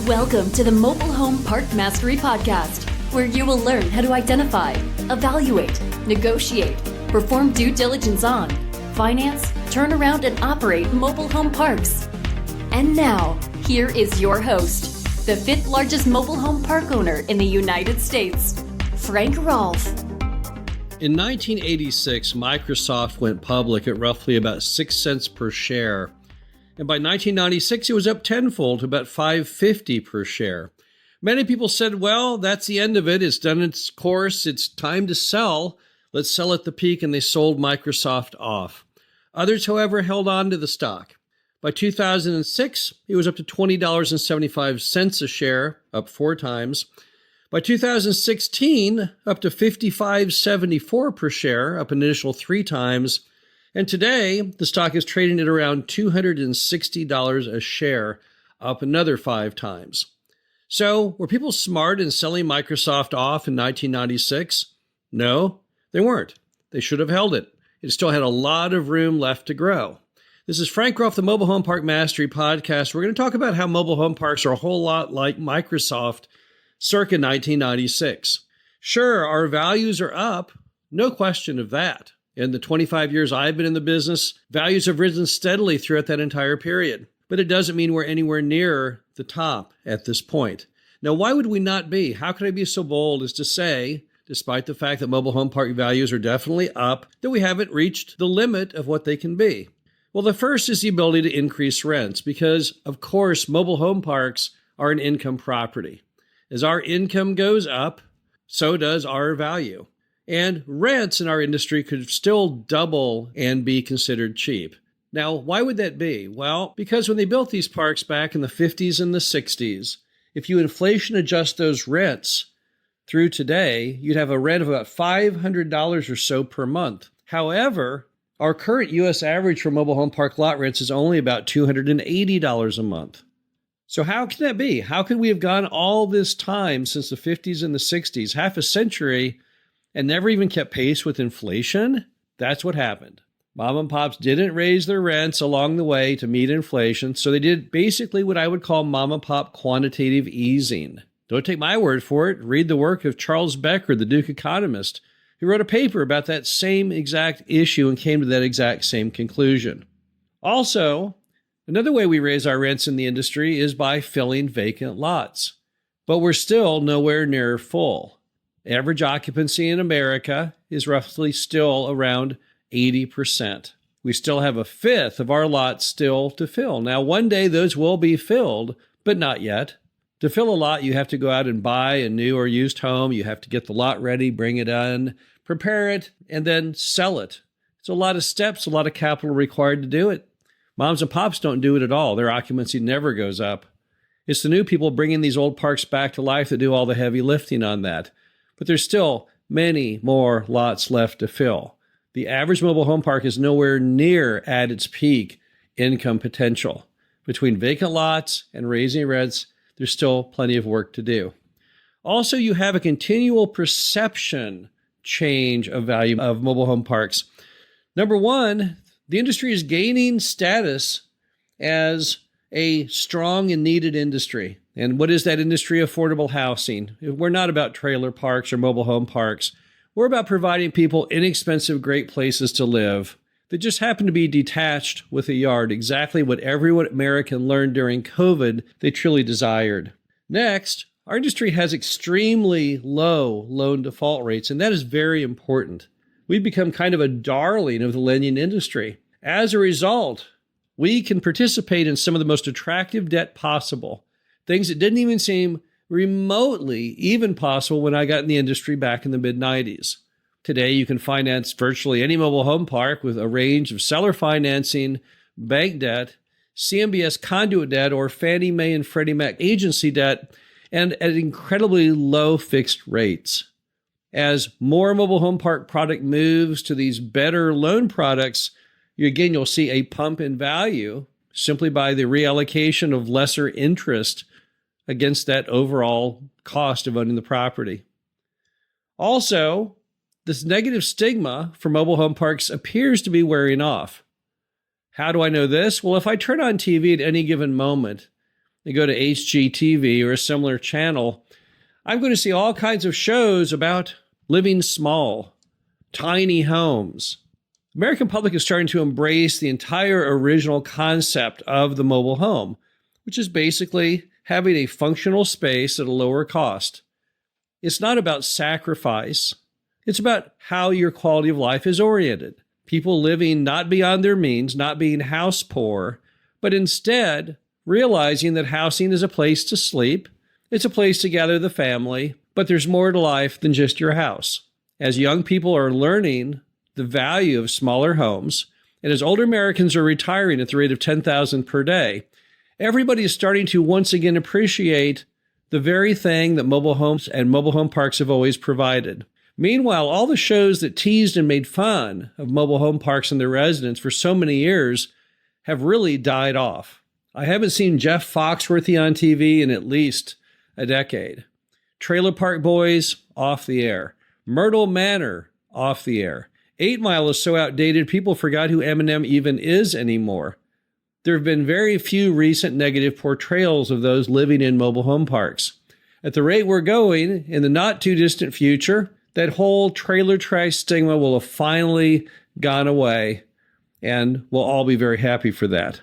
Welcome to the Mobile Home Park Mastery Podcast, where you will learn how to identify, evaluate, negotiate, perform due diligence on, finance, turn around, and operate mobile home parks. And now, here is your host, the 5th largest mobile home park owner in the United States, Frank Rolfe. In 1986, Microsoft went public at roughly about 6 cents per share. And by 1996, it was up tenfold to about $5.50 per share. Many people said, well, that's the end of it. It's done its course. It's time to sell. Let's sell at the peak. And they sold Microsoft off. Others, however, held on to the stock. By 2006, it was up to $20.75 a share, up 4 times. By 2016, up to $55.74 per share, up an additional 3 times. And today, the stock is trading at around $260 a share, up another 5 times. So, were people smart in selling Microsoft off in 1996? No, they weren't. They should have held it. It still had a lot of room left to grow. This is Frank Rolfe, the Mobile Home Park Mastery Podcast. We're going to talk about how mobile home parks are a whole lot like Microsoft circa 1996. Sure, our values are up, no question of that. In the 25 years I've been in the business, values have risen steadily throughout that entire period. But it doesn't mean we're anywhere near the top at this point. Now, why would we not be? How could I be so bold as to say, despite the fact that mobile home park values are definitely up, that we haven't reached the limit of what they can be? Well, the first is the ability to increase rents because, of course, mobile home parks are an income property. As our income goes up, so does our value. And rents in our industry could still double and be considered cheap. Now, why would that be? Well, because when they built these parks back in the 50s and the 60s, if you inflation adjust those rents through today, you'd have a rent of about $500 or so per month. However, our current U.S. average for mobile home park lot rents is only about $280 a month. So how can that be? How could we have gone all this time since the 50s and the 60s, half a century, and never even kept pace with inflation? That's what happened. Mom and pops didn't raise their rents along the way to meet inflation, so they did basically what I would call mom and pop quantitative easing. Don't take my word for it. Read the work of Charles Becker, the Duke economist, who wrote a paper about that same exact issue and came to that exact same conclusion. Also, another way we raise our rents in the industry is by filling vacant lots. But we're still nowhere near full. Average occupancy in America is roughly still around 80%. We still have a fifth of our lots still to fill. Now, one day those will be filled, but not yet. To fill a lot, you have to go out and buy a new or used home. You have to get the lot ready, bring it in, prepare it, and then sell it. It's a lot of steps, a lot of capital required to do it. Moms and pops don't do it at all. Their occupancy never goes up. It's the new people bringing these old parks back to life that do all the heavy lifting on that. But there's still many more lots left to fill. The average mobile home park is nowhere near at its peak income potential. Between vacant lots and raising rents, there's still plenty of work to do. Also, you have a continual perception change of value of mobile home parks. Number one, the industry is gaining status as a strong and needed industry. And what is that industry? Affordable housing. We're not about trailer parks or mobile home parks. We're about providing people inexpensive, great places to live that just happen to be detached with a yard, exactly what every American learned during COVID they truly desired. Next, our industry has extremely low loan default rates, and that is very important. We've become kind of a darling of the lending industry. As a result, we can participate in some of the most attractive debt possible. Things that didn't even seem remotely even possible when I got in the industry back in the mid-90s. Today, you can finance virtually any mobile home park with a range of seller financing, bank debt, CMBS conduit debt, or Fannie Mae and Freddie Mac agency debt, and at incredibly low fixed rates. As more mobile home park product moves to these better loan products, you'll see a pump in value simply by the reallocation of lesser interest against that overall cost of owning the property. Also, this negative stigma for mobile home parks appears to be wearing off. How do I know this? Well, if I turn on TV at any given moment and go to HGTV or a similar channel, I'm going to see all kinds of shows about living small, tiny homes. American public is starting to embrace the entire original concept of the mobile home, which is basically having a functional space at a lower cost. It's not about sacrifice. It's about how your quality of life is oriented. People living not beyond their means, not being house poor, but instead realizing that housing is a place to sleep. It's a place to gather the family, but there's more to life than just your house. As young people are learning the value of smaller homes, and as older Americans are retiring at the rate of 10,000 per day, everybody is starting to once again appreciate the very thing that mobile homes and mobile home parks have always provided. Meanwhile, all the shows that teased and made fun of mobile home parks and their residents for so many years have really died off. I haven't seen Jeff Foxworthy on TV in at least a decade. Trailer Park Boys, off the air. Myrtle Manor, off the air. 8 Mile is so outdated, people forgot who Eminem even is anymore. There have been very few recent negative portrayals of those living in mobile home parks. At the rate we're going, in the not too distant future, that whole trailer trash stigma will have finally gone away, and we'll all be very happy for that.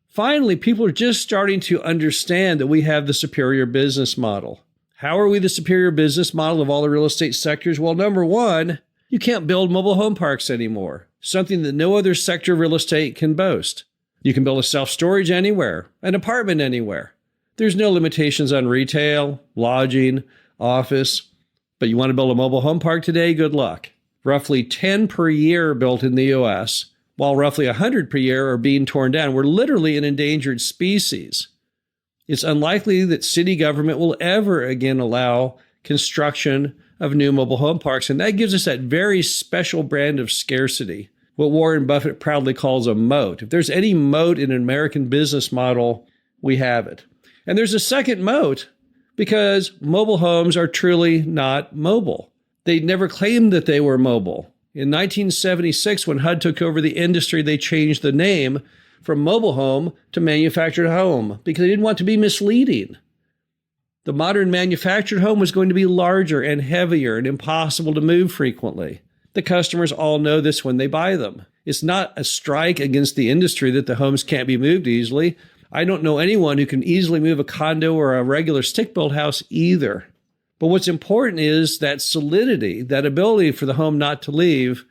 Finally, people are just starting to understand that we have the superior business model. How are we the superior business model of all the real estate sectors? Well, number one, you can't build mobile home parks anymore, something that no other sector of real estate can boast. You can build a self-storage anywhere, an apartment anywhere. There's no limitations on retail, lodging, office. But you want to build a mobile home park today? Good luck. Roughly 10 per year built in the U.S., while roughly 100 per year are being torn down. We're literally an endangered species. It's unlikely that city government will ever again allow construction of new mobile home parks, and that gives us that very special brand of scarcity, what Warren Buffett proudly calls a moat. If there's any moat in an American business model, we have it. And there's a second moat, because mobile homes are truly not mobile. They never claimed that they were mobile. In 1976, when HUD took over the industry, they changed the name from mobile home to manufactured home because they didn't want to be misleading. The modern manufactured home was going to be larger and heavier and impossible to move frequently. The customers all know this when they buy them. It's not a strike against the industry that the homes can't be moved easily. I don't know anyone who can easily move a condo or a regular stick-built house either. But what's important is that solidity, that ability for the home not to leave,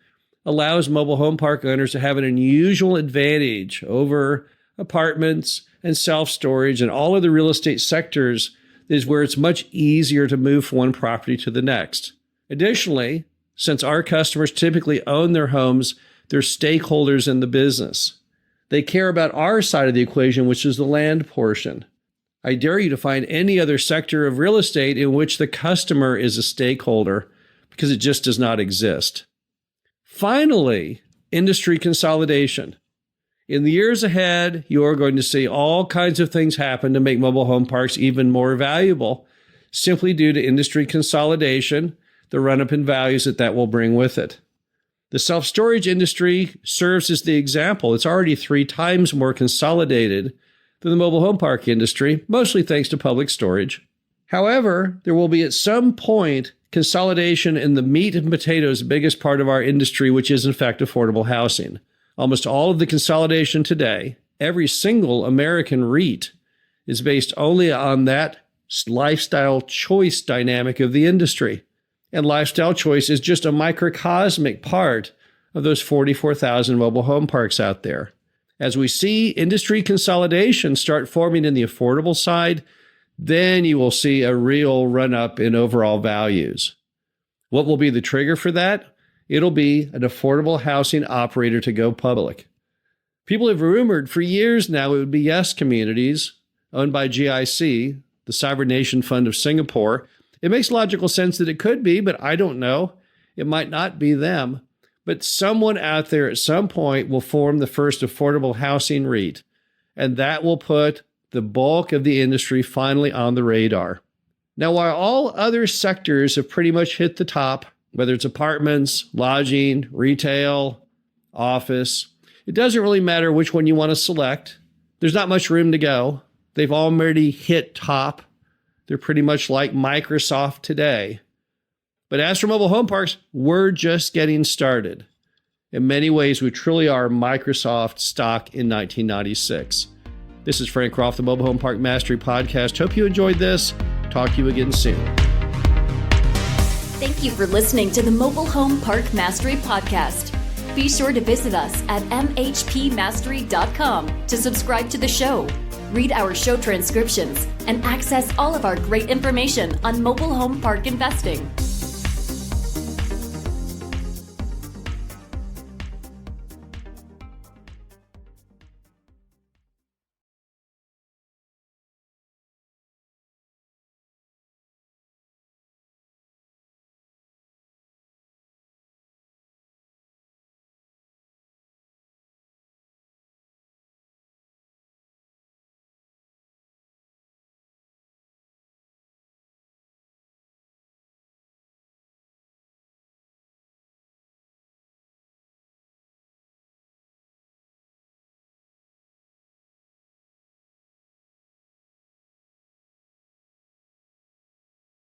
allows mobile home park owners to have an unusual advantage over apartments and self-storage and all of the real estate sectors is where it's much easier to move from one property to the next. Additionally, since our customers typically own their homes, they're stakeholders in the business. They care about our side of the equation, which is the land portion. I dare you to find any other sector of real estate in which the customer is a stakeholder, because it just does not exist. Finally, industry consolidation. In the years ahead, you are going to see all kinds of things happen to make mobile home parks even more valuable, simply due to industry consolidation, the run-up in values that will bring with it. The self-storage industry serves as the example. It's already 3 times more consolidated than the mobile home park industry, mostly thanks to public storage. However, there will be at some point consolidation in the meat and potatoes, biggest part of our industry, which is in fact affordable housing. Almost all of the consolidation today, every single American REIT, is based only on that lifestyle choice dynamic of the industry. And lifestyle choice is just a microcosmic part of those 44,000 mobile home parks out there. As we see industry consolidation start forming in the affordable side, then you will see a real run-up in overall values. What will be the trigger for that? It'll be an affordable housing operator to go public. People have rumored for years now it would be Yes Communities, owned by GIC, the Sovereign Nation Fund of Singapore. It makes logical sense that it could be, but I don't know. It might not be them. But someone out there at some point will form the first affordable housing REIT, and that will put the bulk of the industry finally on the radar. Now, while all other sectors have pretty much hit the top, whether it's apartments, lodging, retail, office, it doesn't really matter which one you want to select. There's not much room to go. They've already hit top. They're pretty much like Microsoft today. But as for mobile home parks, we're just getting started. In many ways, we truly are Microsoft stock in 1996. This is Frank Croft, the Mobile Home Park Mastery Podcast. Hope you enjoyed this. Talk to you again soon. Thank you for listening to the Mobile Home Park Mastery Podcast. Be sure to visit us at mhpmastery.com to subscribe to the show, read our show transcriptions, and access all of our great information on mobile home park investing.